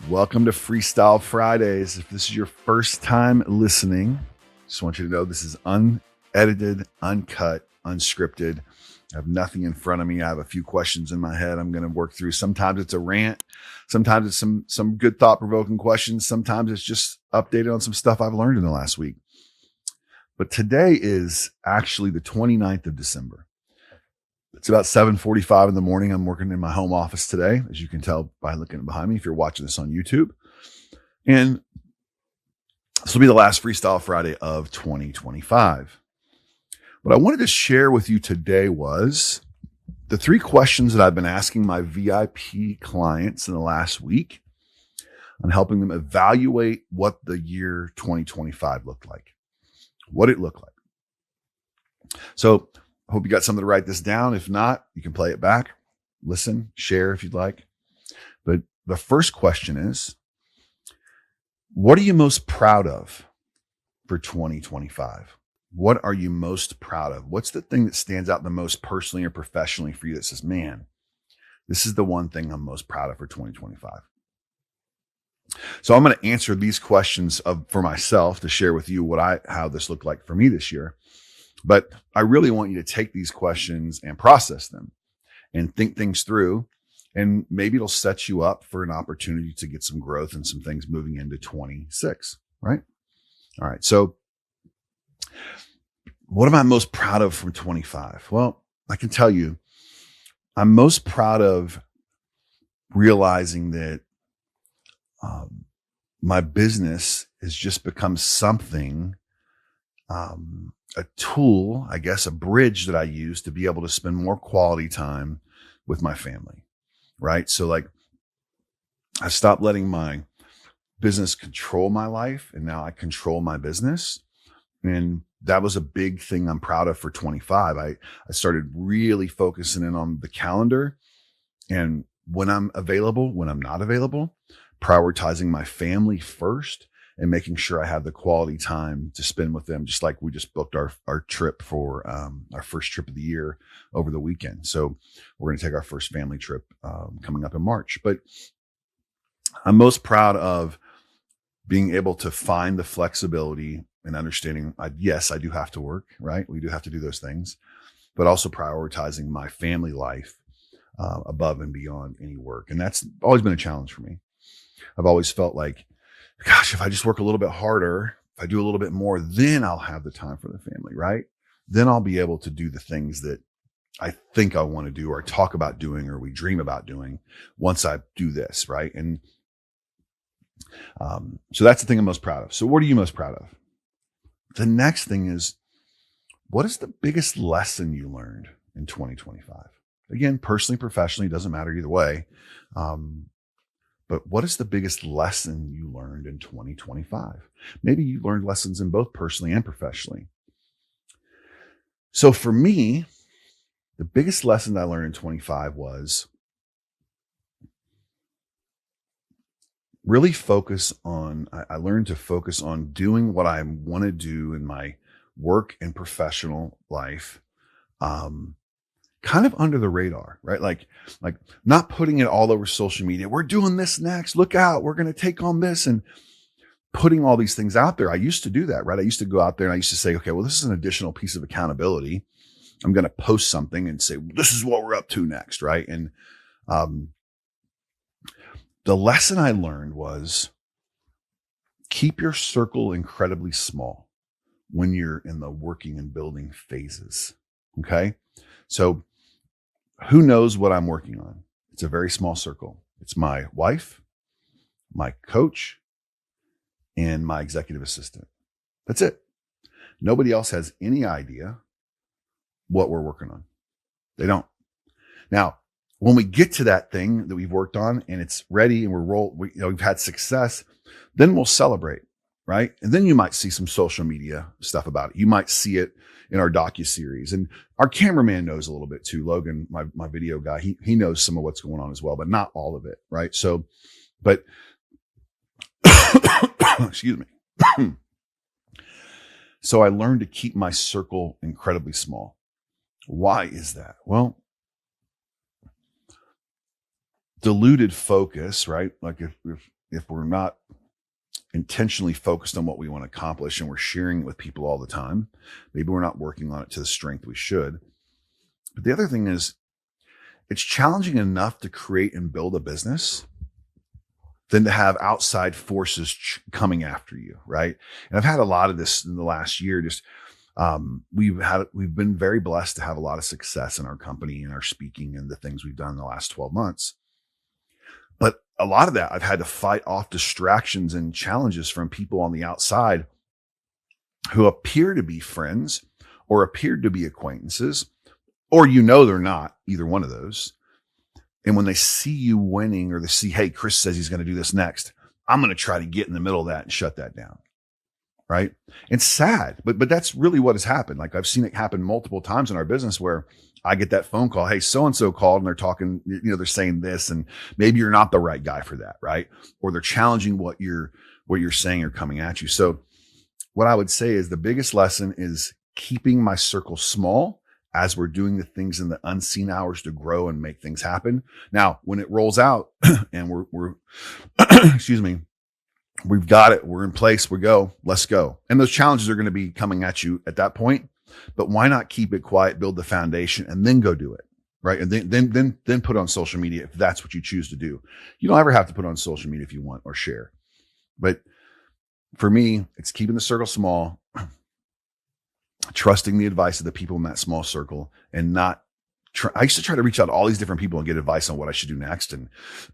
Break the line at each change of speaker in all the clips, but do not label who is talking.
Welcome to Freestyle Fridays. If this is your first time listening, just want you to know this is unedited, uncut, unscripted. I have nothing in front of me. I have a few questions in my head I'm going to work through. Sometimes it's a rant. Sometimes it's some good thought-provoking questions. Sometimes it's just updated on some stuff I've learned in the last week. But today is actually the 29th of December. It's about 7:45 in the morning. I'm working in my home office today, as you can tell by looking behind me if you're watching this on YouTube. And this will be the last Freestyle Friday of 2025. What I wanted to share with you today was the 3 questions that I've been asking my VIP clients in the last week on helping them evaluate what the year 2025 looked like, what it looked like. So I hope you got something to write this down. If not, you can play it back, listen, share if you'd like. But the first question is, what are you most proud of for 2025? What are you most proud of? What's the thing that stands out the most personally or professionally for you that says, man, this is the one thing I'm most proud of for 2025? So I'm going to answer these questions for myself to share with you how this looked like for me this year. But I really want you to take these questions and process them and think things through. And maybe it'll set you up for an opportunity to get some growth and some things moving into 26, right? All right. So what am I most proud of from 25? Well, I can tell you, I'm most proud of realizing that my business has just become something, a tool, I guess, a bridge that I use to be able to spend more quality time with my family, right? So like I stopped letting my business control my life, and now I control my business. And that was a big thing I'm proud of for 25. I started really focusing in on the calendar and when I'm available, when I'm not available, prioritizing my family first and making sure I have the quality time to spend with them, just like we just booked our trip for our first trip of the year over the weekend. So we're going to take our first family trip coming up in March. But I'm most proud of being able to find the flexibility and understanding, yes, I do have to work, right? We do have to do those things, but also prioritizing my family life above and beyond any work. And that's always been a challenge for me. I've always felt like, gosh, if I just work a little bit harder, if I do a little bit more, then I'll have the time for the family, right? Then I'll be able to do the things that I think I want to do or talk about doing or we dream about doing once I do this, right? And so that's the thing I'm most proud of. So what are you most proud of? The next thing is, what is the biggest lesson you learned in 2025? Again, personally, professionally, doesn't matter either way. But what is the biggest lesson you learned in 2025? Maybe you learned lessons in both personally and professionally. So for me, the biggest lesson I learned in 25 was really I learned to focus on doing what I want to do in my work and professional life, kind of under the radar, right? Like not putting it all over social media. We're doing this next. Look out. We're going to take on this and putting all these things out there. I used to do that, right? I used to go out there and I used to say, okay, well, this is an additional piece of accountability. I'm going to post something and say, this is what we're up to next, right? And the lesson I learned was keep your circle incredibly small when you're in the working and building phases. Okay. So who knows what I'm working on? It's a very small circle. It's my wife, my coach, and my executive assistant. That's it. Nobody else has any idea what we're working on. They don't. Now, when we get to that thing that we've worked on and it's ready and we've had success, then we'll celebrate, right? And then you might see some social media stuff about it. You might see it in our docuseries, and our cameraman knows a little bit too. Logan, my video guy, he knows some of what's going on as well, but not all of it, right? So, but excuse me. So I learned to keep my circle incredibly small. Why is that? Well, diluted focus, right? Like if if we're not intentionally focused on what we want to accomplish and we're sharing it with people all the time, maybe we're not working on it to the strength we should. But the other thing is, it's challenging enough to create and build a business than to have outside forces coming after you, right? And I've had a lot of this in the last year. Just we've been very blessed to have a lot of success in our company and our speaking and the things we've done in the last 12 months. But a lot of that, I've had to fight off distractions and challenges from people on the outside who appear to be friends or appear to be acquaintances, or they're not either one of those. And when they see you winning, or they see, hey, Chris says he's going to do this next, I'm going to try to get in the middle of that and shut that down. Right. It's sad, but that's really what has happened. Like, I've seen it happen multiple times in our business where I get that phone call. Hey, so-and-so called and they're talking, they're saying this, and maybe you're not the right guy for that. Right. Or they're challenging what you're saying or coming at you. So what I would say is the biggest lesson is keeping my circle small as we're doing the things in the unseen hours to grow and make things happen. Now, when it rolls out and we're excuse me, we've got it, we're in place, we go, let's go. And those challenges are going to be coming at you at that point, but why not keep it quiet, build the foundation, and then go do it. Right. And then put on social media if that's what you choose to do. You don't ever have to put on social media if you want or share. But for me, it's keeping the circle small, trusting the advice of the people in that small circle, and not I used to try to reach out to all these different people and get advice on what I should do next. And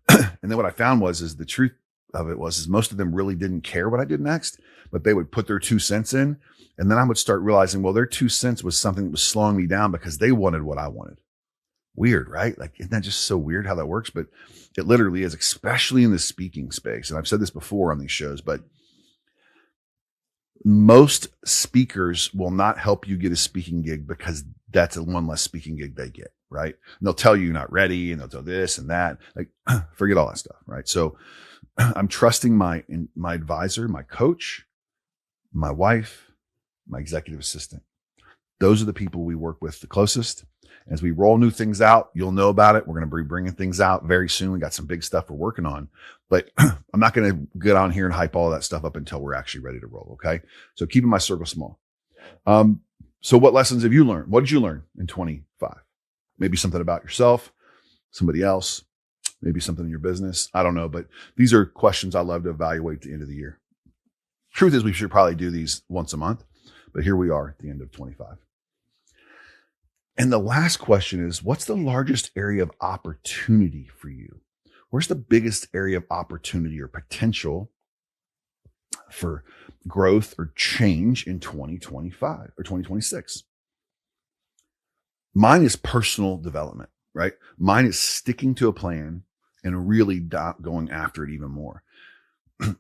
then what I found is the truth of it is most of them really didn't care what I did next, but they would put their 2 cents in. And then I would start realizing, well, their 2 cents was something that was slowing me down because they wanted what I wanted. Weird, right? Like, isn't that just so weird how that works? But it literally is, especially in the speaking space. And I've said this before on these shows, but most speakers will not help you get a speaking gig because that's one less speaking gig they get, right? And they'll tell you you're not ready, and they'll tell this and that. Like, forget all that stuff, right? So I'm trusting my advisor, my coach, my wife, my executive assistant. Those are the people we work with the closest. As we roll new things out, you'll know about it. We're going to be bringing things out very soon. We got some big stuff we're working on, but I'm not going to get on here and hype all that stuff up until we're actually ready to roll. Okay. So keeping my circle small. So what lessons have you learned? What did you learn in 25? Maybe something about yourself, somebody else, maybe something in your business. I don't know, but these are questions I love to evaluate at the end of the year. Truth is, we should probably do these once a month, but here we are at the end of 25. And the last question is, what's the largest area of opportunity for you? Where's the biggest area of opportunity or potential for growth or change in 2025 or 2026? Mine is personal development, right? Mine is sticking to a plan and really going after it even more.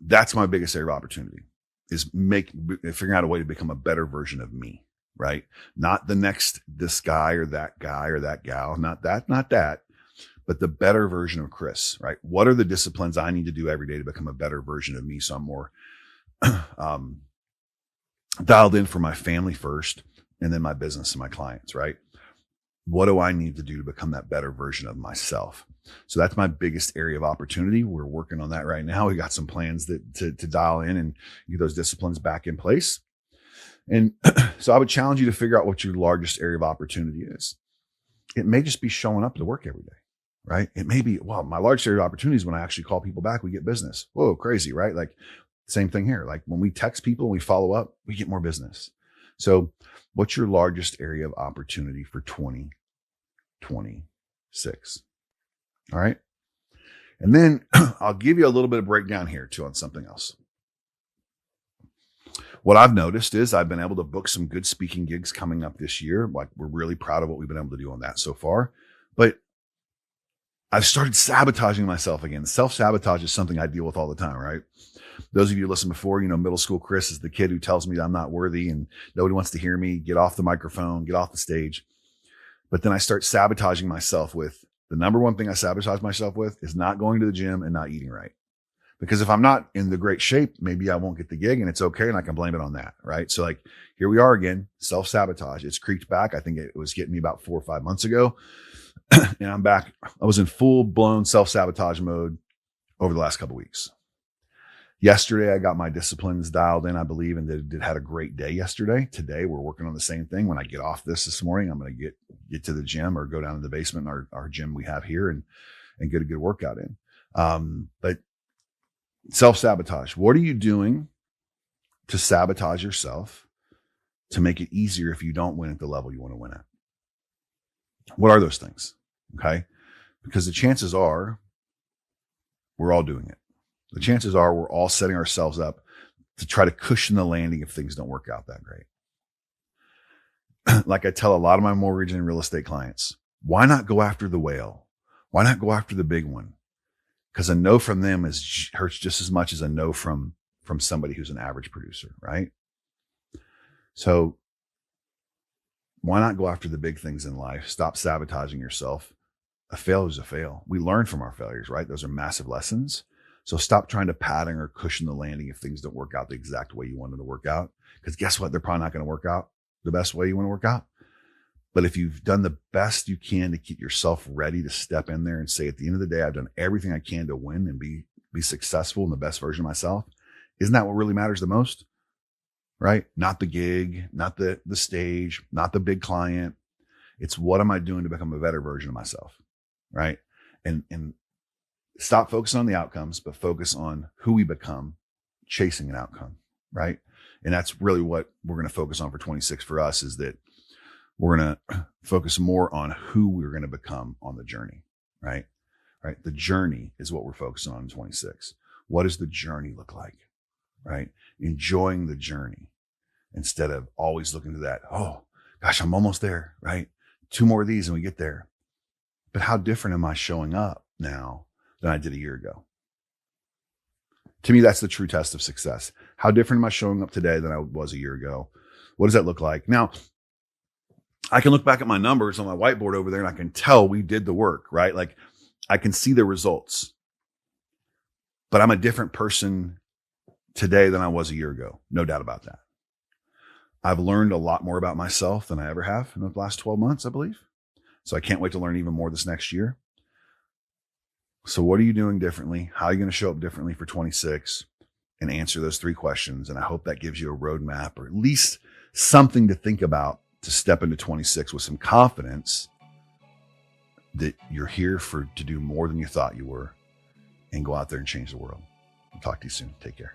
That's my biggest area of opportunity, is figuring out a way to become a better version of me. Right? Not this guy or that gal, not that, but the better version of Chris, right? What are the disciplines I need to do every day to become a better version of me? So I'm more dialed in for my family first, and then my business and my clients, right? What do I need to do to become that better version of myself? So that's my biggest area of opportunity. We're working on that right now. We got some plans to dial in and get those disciplines back in place. And so I would challenge you to figure out what your largest area of opportunity is. It may just be showing up to work every day, right? It may be, well, my largest area of opportunity is when I actually call people back, we get business. Whoa, crazy, right? Like, same thing here. Like, when we text people and we follow up, we get more business. So what's your largest area of opportunity for 2026? All right. And then I'll give you a little bit of breakdown here too on something else. What I've noticed is I've been able to book some good speaking gigs coming up this year. Like, we're really proud of what we've been able to do on that so far. But I've started sabotaging myself again. Self-sabotage is something I deal with all the time, right? Those of you who listened before, middle school Chris is the kid who tells me I'm not worthy and nobody wants to hear me. Get off the microphone, get off the stage. But then I start sabotaging myself with, the number one thing I sabotage myself with is not going to the gym and not eating right. Because if I'm not in the great shape, maybe I won't get the gig, and it's okay. And I can blame it on that. Right. So, like, here we are again, self-sabotage. It's creeped back. I think it was getting me about 4 or 5 months ago. And I'm back. I was in full blown self-sabotage mode over the last couple of weeks. Yesterday, I got my disciplines dialed in, I believe, and had a great day yesterday. Today, we're working on the same thing. When I get off this morning, I'm going to get to the gym or go down to the basement, our gym we have here, and get a good workout in. But self-sabotage. What are you doing to sabotage yourself to make it easier if you don't win at the level you want to win at? What are those things? Okay. Because the chances are we're all doing it. The chances are we're all setting ourselves up to try to cushion the landing if things don't work out that great. Like I tell a lot of my mortgage and real estate clients, why not go after the whale? Why not go after the big one? Because a no from them hurts just as much as a no from somebody who's an average producer, right? So why not go after the big things in life? Stop sabotaging yourself. A failure is a fail. We learn from our failures, right? Those are massive lessons. So stop trying to pattern or cushion the landing if things don't work out the exact way you want them to work out. Because guess what? They're probably not going to work out the best way you want to work out. But if you've done the best you can to keep yourself ready to step in there and say, at the end of the day, I've done everything I can to win and be successful in the best version of myself. Isn't that what really matters the most? Right? Not the gig, not the stage, not the big client. It's what am I doing to become a better version of myself? Right? And stop focusing on the outcomes, but focus on who we become chasing an outcome. Right? And that's really what we're going to focus on for 26 for us, is that we're going to focus more on who we're going to become on the journey. Right? Right? The journey is what we're focusing on in 26. What does the journey look like? Right? Enjoying the journey instead of always looking to that, oh gosh, I'm almost there, right? 2 more of these and we get there. But how different am I showing up now than I did a year ago? To me, that's the true test of success. How different am I showing up today than I was a year ago? What does that look like? Now, I can look back at my numbers on my whiteboard over there and I can tell we did the work, right? Like I can see the results, but I'm a different person today than I was a year ago. No doubt about that. I've learned a lot more about myself than I ever have in the last 12 months, I believe. So I can't wait to learn even more this next year. So what are you doing differently? How are you going to show up differently for 26? And answer those 3 questions. And I hope that gives you a roadmap, or at least something to think about to step into 26 with some confidence that you're here to do more than you thought you were, and go out there and change the world. I'll talk to you soon. Take care.